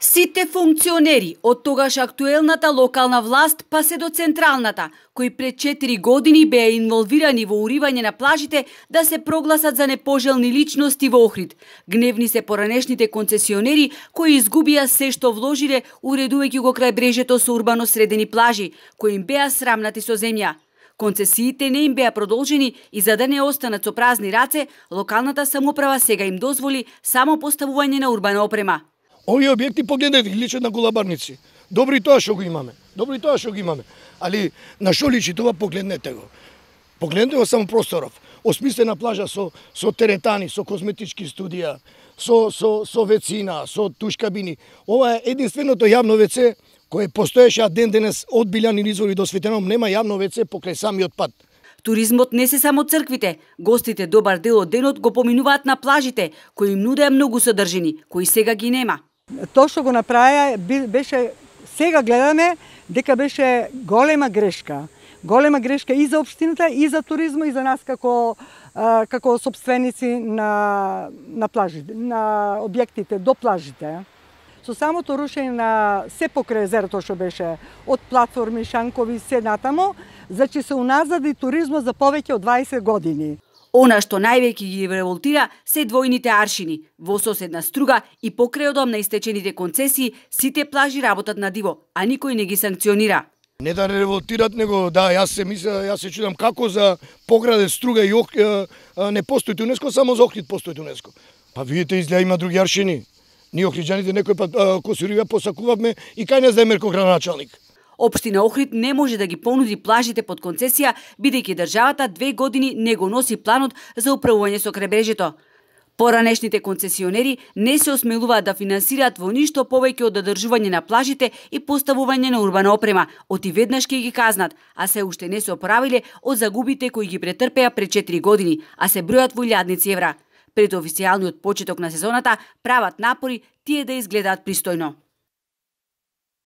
Сите функционери, од тогаш актуелната локална власт па се до централната, кои пред 4 години беа инволвирани во уривање на плажите, да се прогласат за непожелни личности во Охрид. Гневни се поранешните концесионери кои изгубија се што вложиле уредувајќи го крај брежето со урбано средени плажи, кои им беа срамнати со земја. Концесиите не им беа продолжени и за да не останат со празни раце, локалната самоуправа сега им дозволи само поставување на урбана опрема. Овие објекти погледнете, личат на голабарници. Добри тоа што го имаме. Али на што личи тоа, погледнете го. Погледнете го само просторов. Осмислена плажа со теретани, со козметички студија, со вецина, со туш кабини. Ова е единственото јавно веце кое постоеше, а ден денес од Билјанин извор до Светеном нема јавно веце покрај самиот пат. Туризмот не се само црквите. Гостите добар дел од денот го поминуваат на плажите, кои им нудеа многу содржини, кои сега ги нема. Тоа што го направија беше, сега гледаме дека беше голема грешка. Голема грешка и за општината, и за туризма, и за нас како сопственици на плажите, на објектите до плажите. Со самото рушење на се покрај езерото што беше, од платформи, шанкови, се натамо, значи се уназади туризмот за повеќе од 20 години. Она што највеќе ги револтира се двојните аршини. Во соседна Струга и покрај одом на истечените концесии, сите плажи работат на диво, а никој не ги санкционира. Не да револтират, него јас се чудам како за пограде Струга и не постои ЮНЕСКО, само за Охрид постои ЮНЕСКО. Па видите, изгледа има други аршини. Ние охриджаните некој пат косуривија посакувавме и кај не знаеме како градоначалник. Општина Охрид не може да ги понуди плажите под концесија, бидејќи државата 2 години не го носи планот за управување со кребрежето. Поранешните концесионери не се осмелуваат да финансираат во ништо повеќе од одржување на плажите и поставување на урбана опрема, оти веднаш ќе ги казнат, а се уште не се оправиле од загубите кои ги претрпеа пред 4 години, а се бројат во илјадници евра. Пред официјалниот почеток на сезоната прават напори тие да изгледаат пристојно.